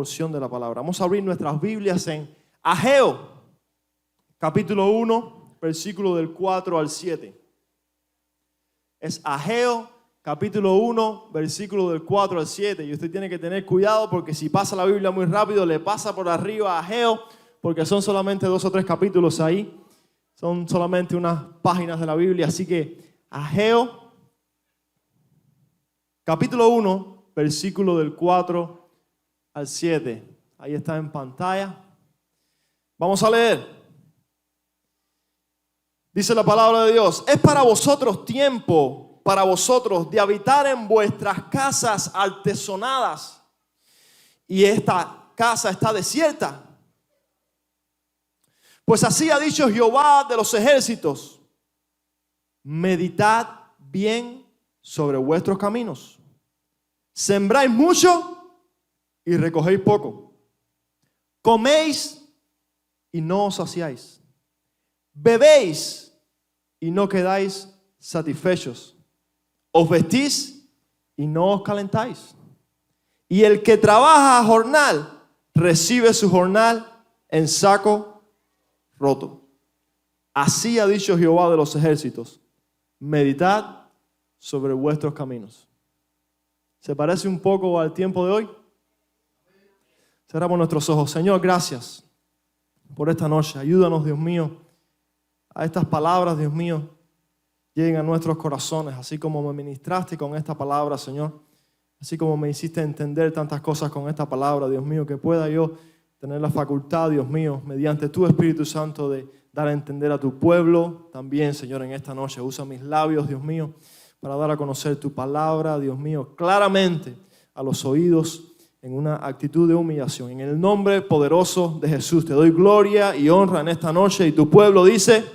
porción de la palabra. Vamos a abrir nuestras Biblias en Ageo, capítulo 1, versículo del 4 al 7. Es Ageo, capítulo 1, versículo del 4 al 7. Y usted tiene que tener cuidado porque si pasa la Biblia muy rápido, le pasa por arriba a Ageo, porque son solamente 2 o 3 capítulos ahí. Son solamente unas páginas de la Biblia. Así que Ageo, capítulo 1, versículo del 4 al 7. Ahí está en pantalla. Vamos a leer. Dice la palabra de Dios: es para vosotros tiempo, para vosotros, de habitar en vuestras casas artesonadas, y esta casa está desierta. Pues así ha dicho Jehová de los ejércitos: meditad bien sobre vuestros caminos. Sembráis mucho y recogéis poco. Coméis y no os saciáis. Bebéis y no quedáis satisfechos. Os vestís y no os calentáis. Y el que trabaja a jornal recibe su jornal en saco roto. Así ha dicho Jehová de los ejércitos: meditad sobre vuestros caminos. ¿Se parece un poco al tiempo de hoy? Cerramos nuestros ojos. Señor, gracias por esta noche. Ayúdanos, Dios mío, a estas palabras, Dios mío, lleguen a nuestros corazones, así como me ministraste con esta palabra, Señor. Así como me hiciste entender tantas cosas con esta palabra, Dios mío, que pueda yo tener la facultad, Dios mío, mediante tu Espíritu Santo, de dar a entender a tu pueblo también, Señor, en esta noche. Usa mis labios, Dios mío, para dar a conocer tu palabra, Dios mío, claramente a los oídos, en una actitud de humillación. En el nombre poderoso de Jesús te doy gloria y honra en esta noche. Y tu pueblo dice: amén.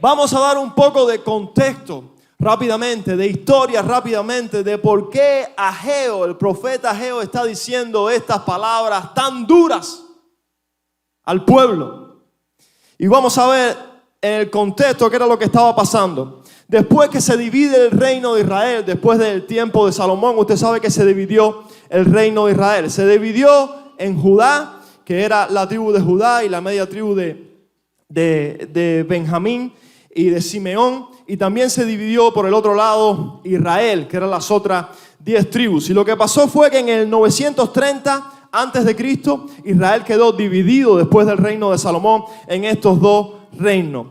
Vamos a dar un poco de contexto rápidamente, de historia rápidamente, de por qué Ageo, el profeta Ageo, está diciendo estas palabras tan duras al pueblo. Y vamos a ver en el contexto qué era lo que estaba pasando. Después que se divide el reino de Israel, después del tiempo de Salomón, usted sabe que se dividió el reino de Israel. Se dividió en Judá, que era la tribu de Judá, y la media tribu de Benjamín y de Simeón. Y también se dividió por el otro lado Israel, que eran las otras 10 tribus. Y lo que pasó fue que en el 930 antes de Cristo, Israel quedó dividido después del reino de Salomón en estos dos reinos.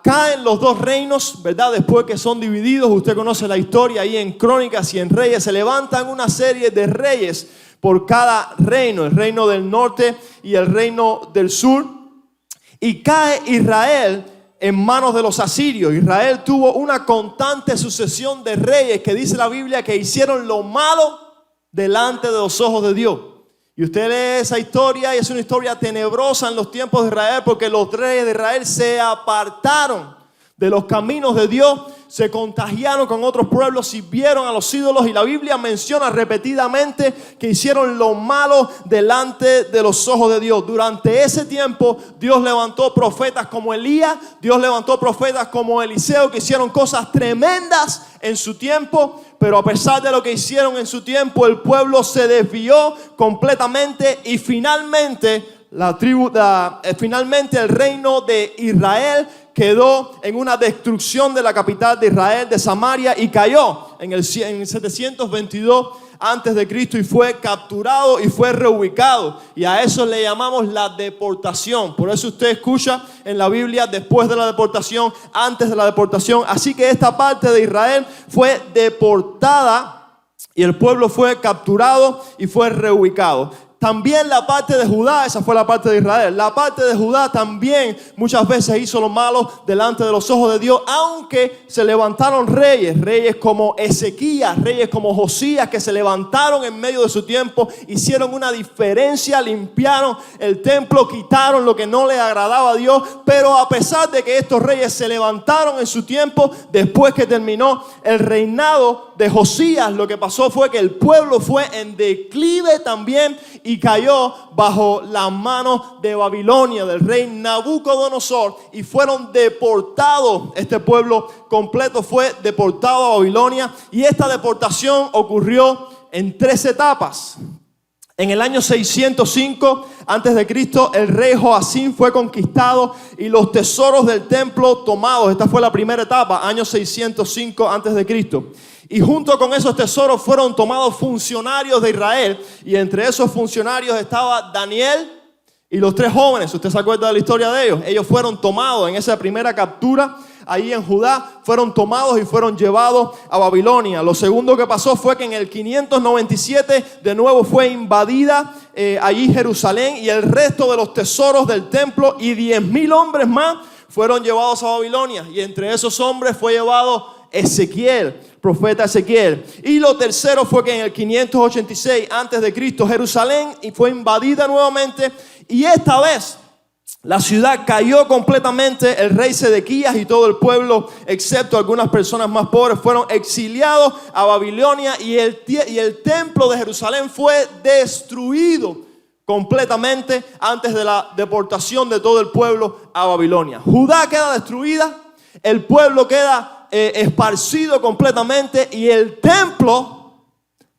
Caen los dos reinos, ¿verdad? Después que son divididos, usted conoce la historia ahí en Crónicas y en Reyes. Se levantan una serie de reyes por cada reino, el reino del norte y el reino del sur. Y cae Israel en manos de los asirios. Israel tuvo una constante sucesión de reyes que dice la Biblia que hicieron lo malo delante de los ojos de Dios. Y usted lee esa historia y es una historia tenebrosa en los tiempos de Israel, porque los reyes de Israel se apartaron de los caminos de Dios, se contagiaron con otros pueblos, sirvieron a los ídolos, y la Biblia menciona repetidamente que hicieron lo malo delante de los ojos de Dios. Durante ese tiempo Dios levantó profetas como Elías, Dios levantó profetas como Eliseo, que hicieron cosas tremendas en su tiempo. Pero a pesar de lo que hicieron en su tiempo, el pueblo se desvió completamente y finalmente el reino de Israel quedó en una destrucción de la capital de Israel, de Samaria, y cayó en 722 antes de Cristo y fue capturado y fue reubicado. Y a eso le llamamos la deportación. Por eso usted escucha en la Biblia después de la deportación, antes de la deportación. Así que esta parte de Israel fue deportada y el pueblo fue capturado y fue reubicado. También la parte de Judá, esa fue la parte de Israel. La parte de Judá también muchas veces hizo lo malo delante de los ojos de Dios, aunque se levantaron reyes como Ezequías, reyes como Josías, que se levantaron en medio de su tiempo, hicieron una diferencia, limpiaron el templo, quitaron lo que no le agradaba a Dios. Pero a pesar de que estos reyes se levantaron en su tiempo, después que terminó el reinado de Josías, lo que pasó fue que el pueblo fue en declive también y cayó bajo la mano de Babilonia, del rey Nabucodonosor, y fueron deportados. Este pueblo completo fue deportado a Babilonia, y esta deportación ocurrió en 3 etapas. En el año 605 antes de Cristo, el rey Joacim fue conquistado y los tesoros del templo tomados. Esta fue la primera etapa, año 605 antes de Cristo. Y junto con esos tesoros fueron tomados funcionarios de Israel. Y entre esos funcionarios estaba Daniel y los 3 jóvenes. ¿Usted se acuerda de la historia de ellos? Ellos fueron tomados en esa primera captura. Ahí en Judá fueron tomados y fueron llevados a Babilonia. Lo segundo que pasó fue que en el 597 de nuevo fue invadida allí Jerusalén y el resto de los tesoros del templo y 10,000 hombres más fueron llevados a Babilonia. Y entre esos hombres fue llevado Ezequiel, profeta Ezequiel. Y lo tercero fue que en el 586 antes de Cristo Jerusalén fue invadida nuevamente y esta vez la ciudad cayó completamente. El rey Sedequías y todo el pueblo, excepto algunas personas más pobres, fueron exiliados a Babilonia y el templo de Jerusalén fue destruido completamente antes de la deportación de todo el pueblo a Babilonia. Judá queda destruida, el pueblo queda esparcido completamente y el templo,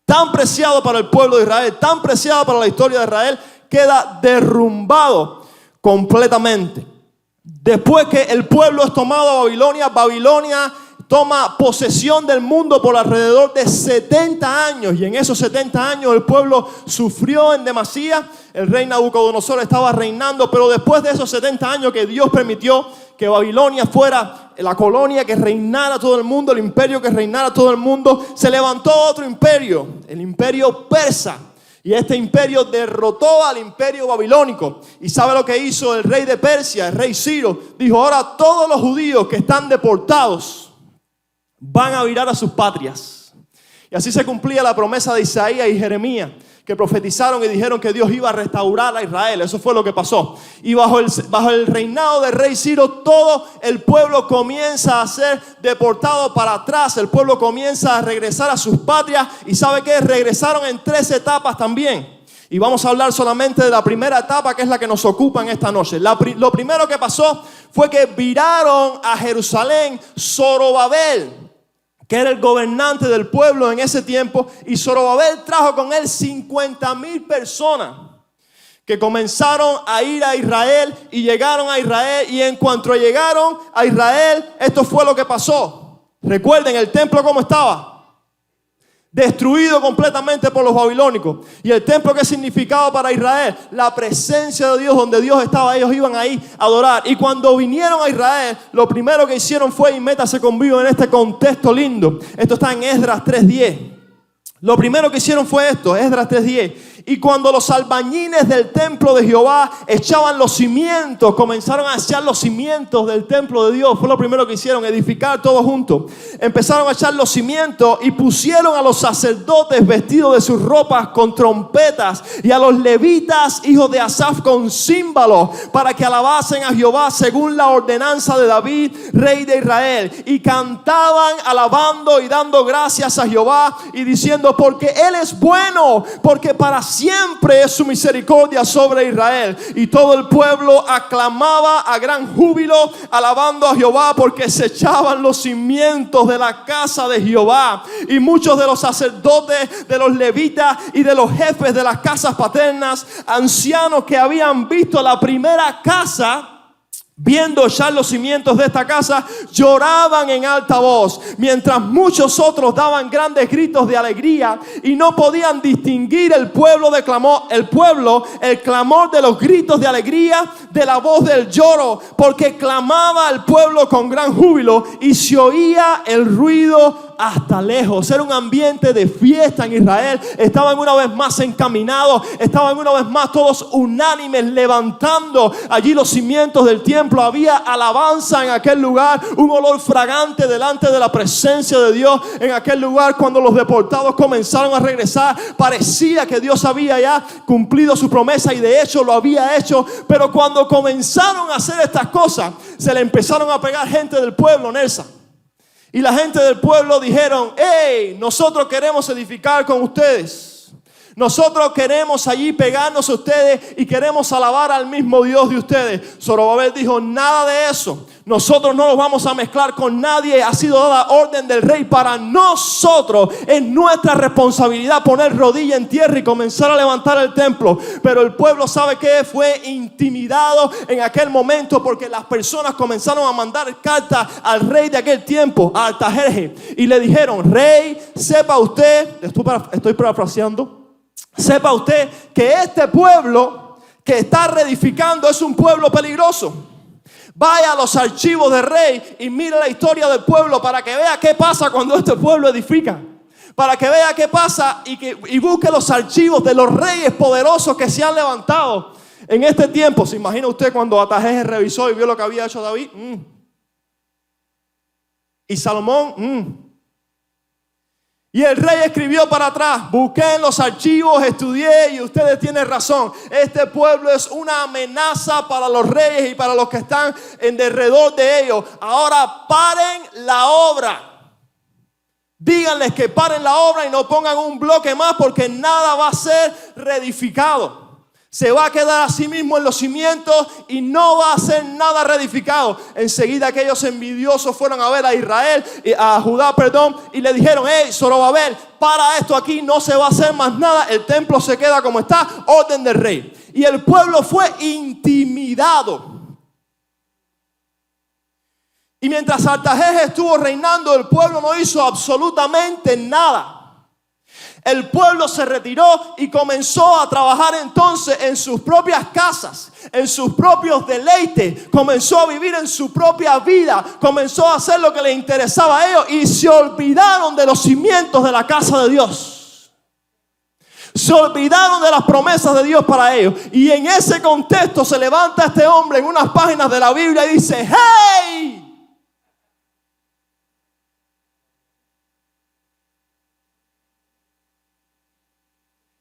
tan preciado para el pueblo de Israel, tan preciado para la historia de Israel, queda derrumbado completamente. Después que el pueblo es tomado a Babilonia, Babilonia toma posesión del mundo por alrededor de 70 años. Y en esos 70 años el pueblo sufrió en demasía. El rey Nabucodonosor estaba reinando, pero después de esos 70 años que Dios permitió que Babilonia fuera la colonia que reinara todo el mundo, el imperio que reinara todo el mundo, se levantó otro imperio, el imperio persa. Y este imperio derrotó al imperio babilónico. ¿Y sabe lo que hizo el rey de Persia, el rey Ciro? Dijo, ahora todos los judíos que están deportados van a virar a sus patrias. Y así se cumplía la promesa de Isaías y Jeremías, que profetizaron y dijeron que Dios iba a restaurar a Israel. Eso fue lo que pasó. Y bajo el reinado del rey Ciro, todo el pueblo comienza a ser deportado para atrás. El pueblo comienza a regresar a sus patrias. ¿Y sabe qué? Regresaron en 3 etapas también. Y vamos a hablar solamente de la primera etapa, que es la que nos ocupa en esta noche. Lo primero que pasó fue que viraron a Jerusalén Zorobabel, que era el gobernante del pueblo en ese tiempo, y Zorobabel trajo con él 50,000 personas que comenzaron a ir a Israel y llegaron a Israel, y en cuanto llegaron a Israel, esto fue lo que pasó. Recuerden, el templo ¿cómo estaba? Destruido completamente por los babilónicos. ¿Y el templo qué significaba para Israel? La presencia de Dios, donde Dios estaba, ellos iban ahí a adorar. Y cuando vinieron a Israel, lo primero que hicieron fue, y métase conmigo en este contexto lindo, esto está en Esdras 3:10. Lo primero que hicieron fue esto, Esdras 3:10. Y cuando los albañiles del templo de Jehová echaban los cimientos, comenzaron a echar los cimientos del templo de Dios. Fue lo primero que hicieron, edificar todos juntos. Empezaron a echar los cimientos y pusieron a los sacerdotes vestidos de sus ropas con trompetas y a los levitas, hijos de Asaf, con címbalos, para que alabasen a Jehová según la ordenanza de David, rey de Israel. Y cantaban alabando y dando gracias a Jehová y diciendo, porque Él es bueno, porque para siempre es su misericordia sobre Israel. Y todo el pueblo aclamaba a gran júbilo, alabando a Jehová, porque se echaban los cimientos de la casa de Jehová. Y muchos de los sacerdotes, de los levitas y de los jefes de las casas paternas, ancianos que habían visto la primera casa, viendo echar los cimientos de esta casa, lloraban en alta voz, mientras muchos otros daban grandes gritos de alegría, y no podían distinguir el clamor de los gritos de alegría de la voz del lloro, porque clamaba el pueblo con gran júbilo y se oía el ruido hasta lejos. Era un ambiente de fiesta en Israel. Estaban una vez más encaminados, estaban una vez más todos unánimes, levantando allí los cimientos del templo. Había alabanza en aquel lugar, un olor fragante delante de la presencia de Dios en aquel lugar. Cuando los deportados comenzaron a regresar, parecía que Dios había ya cumplido su promesa, y de hecho lo había hecho. Pero cuando comenzaron a hacer estas cosas, se le empezaron a pegar gente del pueblo, Nelsa. Y la gente del pueblo dijeron, hey, nosotros queremos edificar con ustedes. Nosotros queremos allí pegarnos a ustedes y queremos alabar al mismo Dios de ustedes. Zorobabel dijo, nada de eso. Nosotros no nos vamos a mezclar con nadie. Ha sido dada orden del rey para nosotros. Es nuestra responsabilidad poner rodilla en tierra y comenzar a levantar el templo. Pero el pueblo, ¿sabe qué? Fue intimidado en aquel momento porque las personas comenzaron a mandar cartas al rey de aquel tiempo, a Artajerjes, y le dijeron, rey, sepa usted, estoy parafraseando, sepa usted que este pueblo que está reedificando es un pueblo peligroso. Vaya a los archivos del rey y mire la historia del pueblo para que vea qué pasa cuando este pueblo edifica. Para que vea qué pasa y busque los archivos de los reyes poderosos que se han levantado en este tiempo. ¿Se imagina usted cuando Artajerjes revisó y vio lo que había hecho David? Y Salomón, Y el rey escribió para atrás, busqué en los archivos, estudié y ustedes tienen razón. Este pueblo es una amenaza para los reyes y para los que están en derredor de ellos. Ahora paren la obra. Díganles que paren la obra y no pongan un bloque más porque nada va a ser reedificado. Se va a quedar así mismo en los cimientos y no va a ser nada reedificado. Enseguida aquellos envidiosos fueron a ver a Israel, a Judá, y le dijeron, hey, Zorobabel, para esto aquí, no se va a hacer más nada. El templo se queda como está, orden del rey. Y el pueblo fue intimidado. Y mientras Artajerjes estuvo reinando, el pueblo no hizo absolutamente nada. El pueblo se retiró y comenzó a trabajar entonces en sus propias casas, en sus propios deleites. Comenzó a vivir en su propia vida. Comenzó a hacer lo que les interesaba a ellos y se olvidaron de los cimientos de la casa de Dios. Se olvidaron de las promesas de Dios para ellos. Y en ese contexto se levanta este hombre en unas páginas de la Biblia y dice, ¡hey!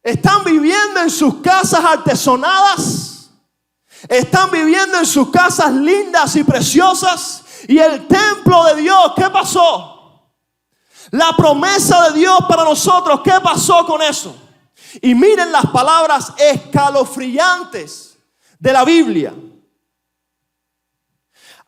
Están viviendo en sus casas artesonadas. Están viviendo en sus casas lindas y preciosas. Y el templo de Dios, ¿qué pasó? La promesa de Dios para nosotros, ¿qué pasó con eso? Y miren las palabras escalofriantes de la Biblia.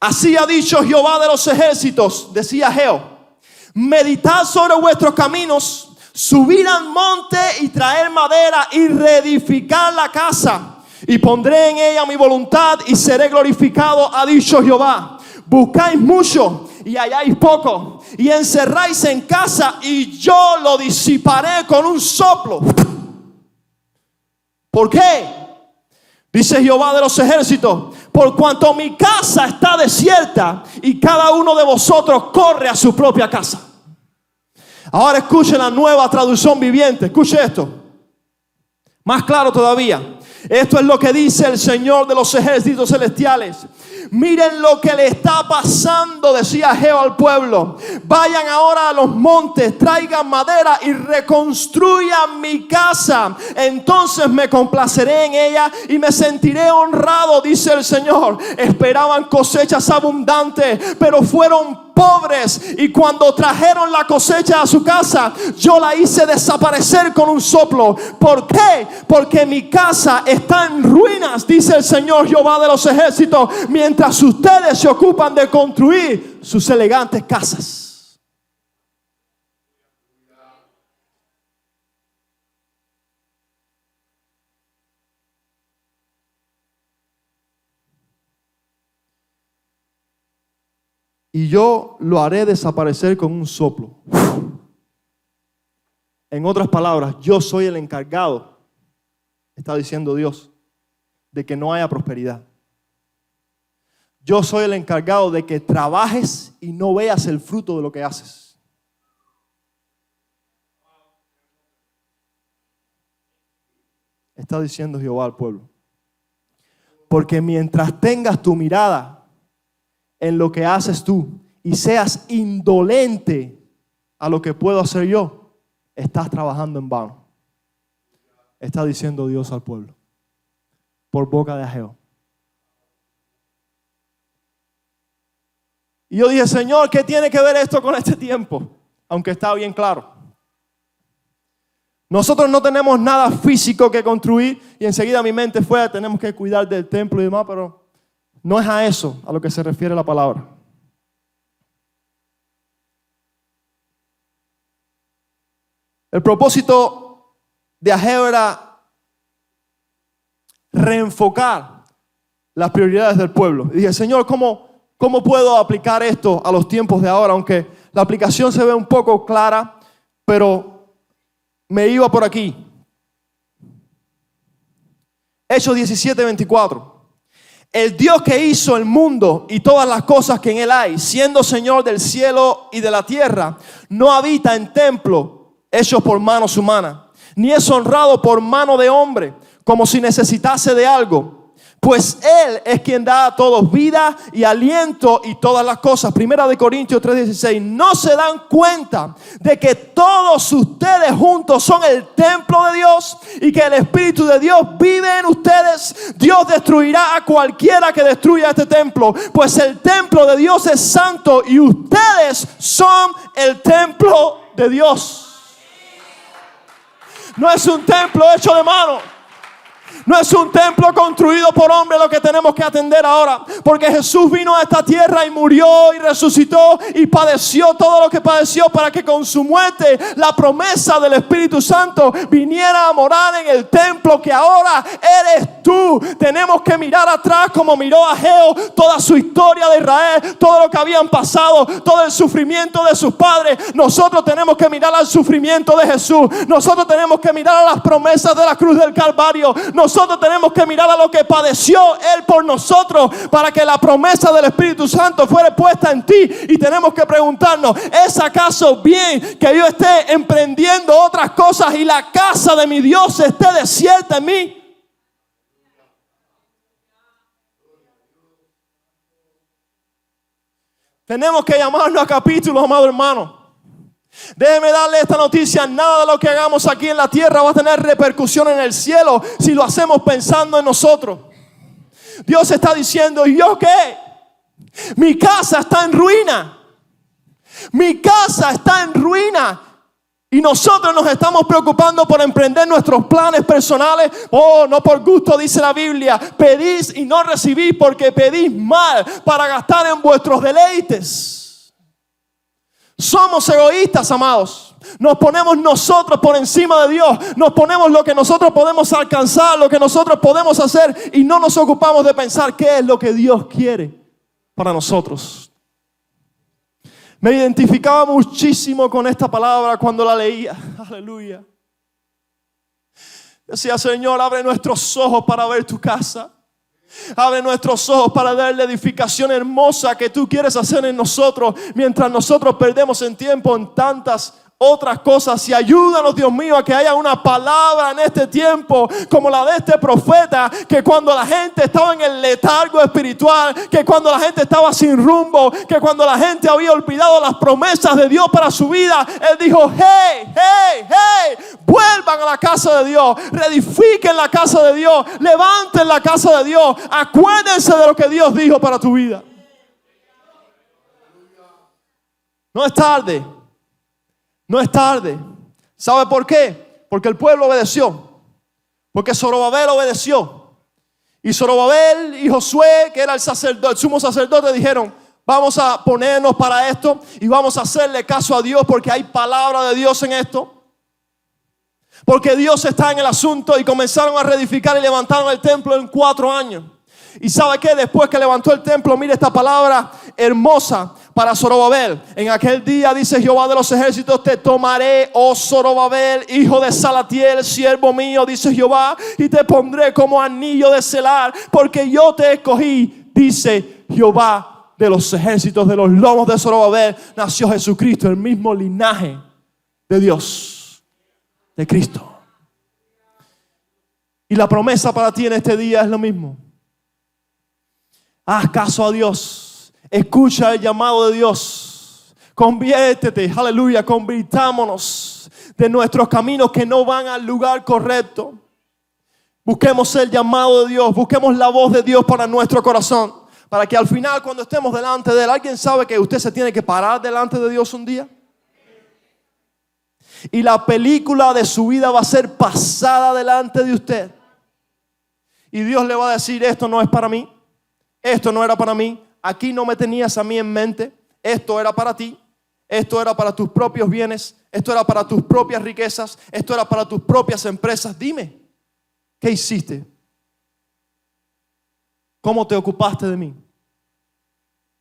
Así ha dicho Jehová de los ejércitos, decía Geo, meditad sobre vuestros caminos, subir al monte y traer madera y reedificar la casa. Y pondré en ella mi voluntad y seré glorificado, ha dicho Jehová. Buscáis mucho y halláis poco. Y encerráis en casa y yo lo disiparé con un soplo. ¿Por qué? Dice Jehová de los ejércitos, por cuanto mi casa está desierta y cada uno de vosotros corre a su propia casa. Ahora escuchen la nueva traducción viviente. Escuche esto. Más claro todavía. Esto es lo que dice el Señor de los ejércitos celestiales. Miren lo que le está pasando, decía Jehová al pueblo. Vayan ahora a los montes, traigan madera y reconstruyan mi casa. Entonces me complaceré en ella y me sentiré honrado, dice el Señor. Esperaban cosechas abundantes, pero fueron pobres, y cuando trajeron la cosecha a su casa, yo la hice desaparecer con un soplo. ¿Por qué? Porque mi casa está en ruinas, dice el Señor Jehová de los ejércitos, mientras ustedes se ocupan de construir sus elegantes casas. Y yo lo haré desaparecer con un soplo. En otras palabras, yo soy el encargado, está diciendo Dios, de que no haya prosperidad. Yo soy el encargado de que trabajes y no veas el fruto de lo que haces. Está diciendo Jehová al pueblo. Porque mientras tengas tu mirada en lo que haces tú y seas indolente a lo que puedo hacer yo, estás trabajando en vano. Está diciendo Dios al pueblo por boca de Ageo. Y yo dije, Señor, ¿qué tiene que ver esto con este tiempo? Aunque está bien claro. Nosotros no tenemos nada físico que construir y enseguida mi mente fue, tenemos que cuidar del templo y demás, pero no es a eso a lo que se refiere la palabra. El propósito de Ageo era reenfocar las prioridades del pueblo. Y dije, Señor, ¿cómo puedo aplicar esto a los tiempos de ahora? Aunque la aplicación se ve un poco clara, pero me iba por aquí. Hechos 17:24. El Dios que hizo el mundo y todas las cosas que en él hay, siendo Señor del cielo y de la tierra, no habita en templos hechos por manos humanas, ni es honrado por mano de hombre, como si necesitase de algo. Pues Él es quien da a todos vida y aliento y todas las cosas. Primera de Corintios 3:16. ¿No se dan cuenta de que todos ustedes juntos son el templo de Dios y que el Espíritu de Dios vive en ustedes? Dios destruirá a cualquiera que destruya este templo, pues el templo de Dios es santo y ustedes son el templo de Dios. No es un templo hecho de mano. No es un templo construido por hombre lo que tenemos que atender ahora. Porque Jesús vino a esta tierra y murió y resucitó y padeció todo lo que padeció para que con su muerte la promesa del Espíritu Santo viniera a morar en el templo que ahora eres tú. Tenemos que mirar atrás como miró Ageo, toda su historia de Israel, todo lo que habían pasado, todo el sufrimiento de sus padres. Nosotros tenemos que mirar al sufrimiento de Jesús. Nosotros tenemos que mirar a las promesas de la cruz del Calvario. Nosotros tenemos que mirar a lo que padeció Él por nosotros para que la promesa del Espíritu Santo fuera puesta en ti. Y tenemos que preguntarnos, ¿es acaso bien que yo esté emprendiendo otras cosas y la casa de mi Dios esté desierta en mí? Tenemos que llamarnos a capítulos, amado hermano. Déjeme darle esta noticia: nada de lo que hagamos aquí en la tierra va a tener repercusión en el cielo si lo hacemos pensando en nosotros. Dios está diciendo, ¿y yo qué? Mi casa está en ruina. Mi casa está en ruina. Y nosotros nos estamos preocupando por emprender nuestros planes personales. Oh, no por gusto, dice la Biblia. Pedís y no recibís porque pedís mal para gastar en vuestros deleites. Somos egoístas, amados. Nos ponemos nosotros por encima de Dios. Nos ponemos lo que nosotros podemos alcanzar, lo que nosotros podemos hacer, y no nos ocupamos de pensar qué es lo que Dios quiere para nosotros. Me identificaba muchísimo con esta palabra cuando la leía. Aleluya. Decía, Señor, abre nuestros ojos para ver tu casa. Abre nuestros ojos para ver la edificación hermosa que tú quieres hacer en nosotros, mientras nosotros perdemos en tiempo en tantas otras cosas. Y ayúdanos, Dios mío, a que haya una palabra en este tiempo como la de este profeta, que cuando la gente estaba en el letargo espiritual, que cuando la gente estaba sin rumbo, que cuando la gente había olvidado las promesas de Dios para su vida, Él dijo, hey, vuelvan a la casa de Dios, reedifiquen la casa de Dios, levanten la casa de Dios, acuérdense de lo que Dios dijo para tu vida. No es tarde. No es tarde. ¿Sabe por qué? Porque el pueblo obedeció. Porque Zorobabel obedeció. Y Zorobabel y Josué, que era el sumo sacerdote, dijeron, vamos a ponernos para esto y vamos a hacerle caso a Dios porque hay palabra de Dios en esto. Porque Dios está en el asunto, y comenzaron a reedificar y levantaron el templo en 4 años. Y ¿sabe qué? Después que levantó el templo, mire esta palabra hermosa para Zorobabel. En aquel día, dice Jehová de los ejércitos, te tomaré, oh Zorobabel, hijo de Salatiel, siervo mío, dice Jehová, y te pondré como anillo de celar, porque yo te escogí, dice Jehová de los ejércitos. De los lomos de Zorobabel nació Jesucristo, el mismo linaje de Dios, de Cristo. Y la promesa para ti en este día es lo mismo. Haz caso a Dios. Escucha el llamado de Dios. Conviértete, aleluya, convirtámonos de nuestros caminos que no van al lugar correcto. Busquemos el llamado de Dios, busquemos la voz de Dios para nuestro corazón, para que al final, cuando estemos delante de Él, ¿alguien sabe que usted se tiene que parar delante de Dios un día? Y la película de su vida va a ser pasada delante de usted. Y Dios le va a decir, esto no es para mí. Esto no era para mí. Aquí no me tenías a mí en mente. Esto era para ti. Esto era para tus propios bienes. Esto era para tus propias riquezas. Esto era para tus propias empresas. Dime, ¿qué hiciste? ¿Cómo te ocupaste de mí?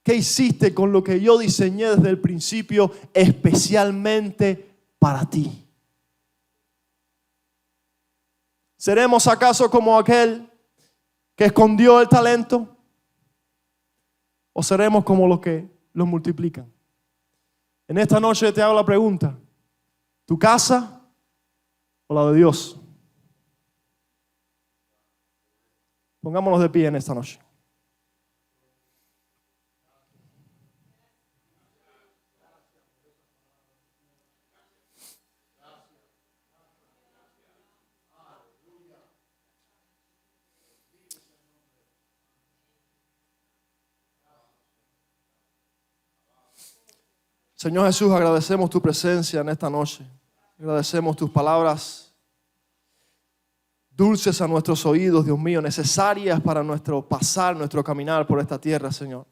¿Qué hiciste con lo que yo diseñé desde el principio especialmente para ti? ¿Seremos acaso como aquel que escondió el talento? ¿O seremos como los que lo multiplican? En esta noche te hago la pregunta: ¿tu casa o la de Dios? Pongámonos de pie en esta noche. Señor Jesús, agradecemos tu presencia en esta noche. Agradecemos tus palabras dulces a nuestros oídos, Dios mío, necesarias para nuestro pasar, nuestro caminar por esta tierra, Señor.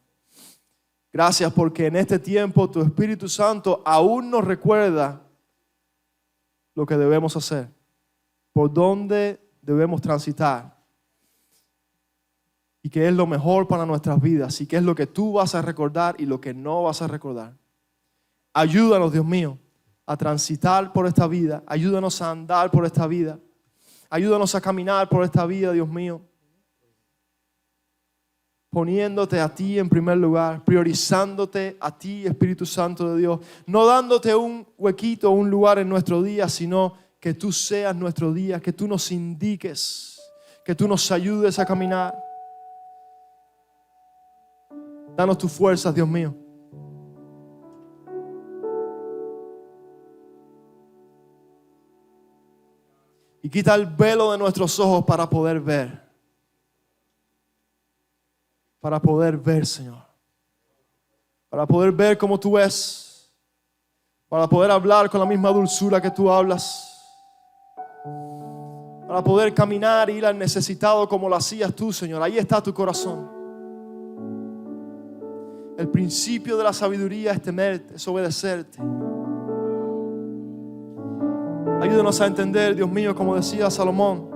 Gracias porque en este tiempo tu Espíritu Santo aún nos recuerda lo que debemos hacer, por dónde debemos transitar y qué es lo mejor para nuestras vidas y qué es lo que tú vas a recordar y lo que no vas a recordar. Ayúdanos, Dios mío, a transitar por esta vida. Ayúdanos a andar por esta vida. Ayúdanos a caminar por esta vida, Dios mío, poniéndote a ti en primer lugar, priorizándote a ti, Espíritu Santo de Dios, no dándote un huequito, un lugar en nuestro día, sino que tú seas nuestro día, que tú nos indiques, que tú nos ayudes a caminar. Danos tus fuerzas, Dios mío. Y quita el velo de nuestros ojos para poder ver. Para poder ver, Señor. Para poder ver como tú ves. Para poder hablar con la misma dulzura que tú hablas. Para poder caminar e ir al necesitado como lo hacías tú, Señor. Ahí está tu corazón. El principio de la sabiduría es temerte, es obedecerte. Ayúdanos a entender, Dios mío, como decía Salomón,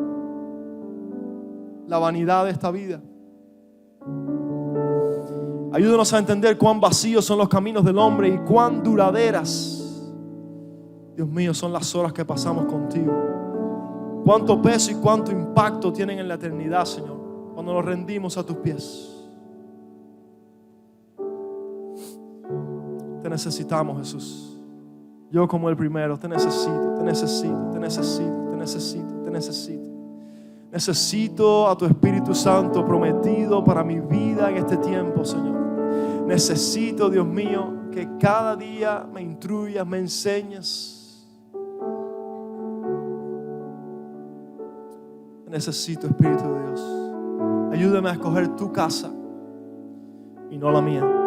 la vanidad de esta vida. Ayúdanos a entender cuán vacíos son los caminos del hombre y cuán duraderas, Dios mío, son las horas que pasamos contigo. Cuánto peso y cuánto impacto tienen en la eternidad, Señor, cuando nos rendimos a tus pies. Te necesitamos, Jesús. Yo como el primero, te necesito, te necesito, te necesito, te necesito, te necesito. Necesito a tu Espíritu Santo prometido para mi vida en este tiempo, Señor. Necesito, Dios mío, que cada día me instruyas, me enseñes. Te necesito, Espíritu de Dios. Ayúdame a escoger tu casa y no la mía.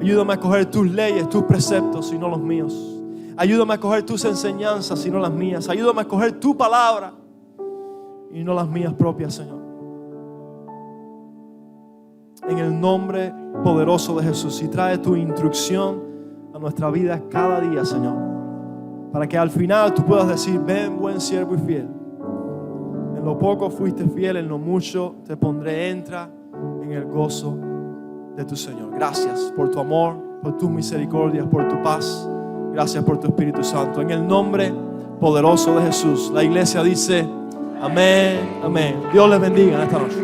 Ayúdame a coger tus leyes, tus preceptos y no los míos. Ayúdame a coger tus enseñanzas y no las mías. Ayúdame a coger tu palabra y no las mías propias, Señor. En el nombre poderoso de Jesús. Y trae tu instrucción a nuestra vida cada día, Señor. Para que al final tú puedas decir: ven, buen siervo y fiel. En lo poco fuiste fiel, en lo mucho te pondré. Entra en el gozo de tu Señor. Gracias por tu amor, por tus misericordias, por tu paz. Gracias por tu Espíritu Santo. En el nombre poderoso de Jesús, la iglesia dice amén, amén. Dios les bendiga en esta noche.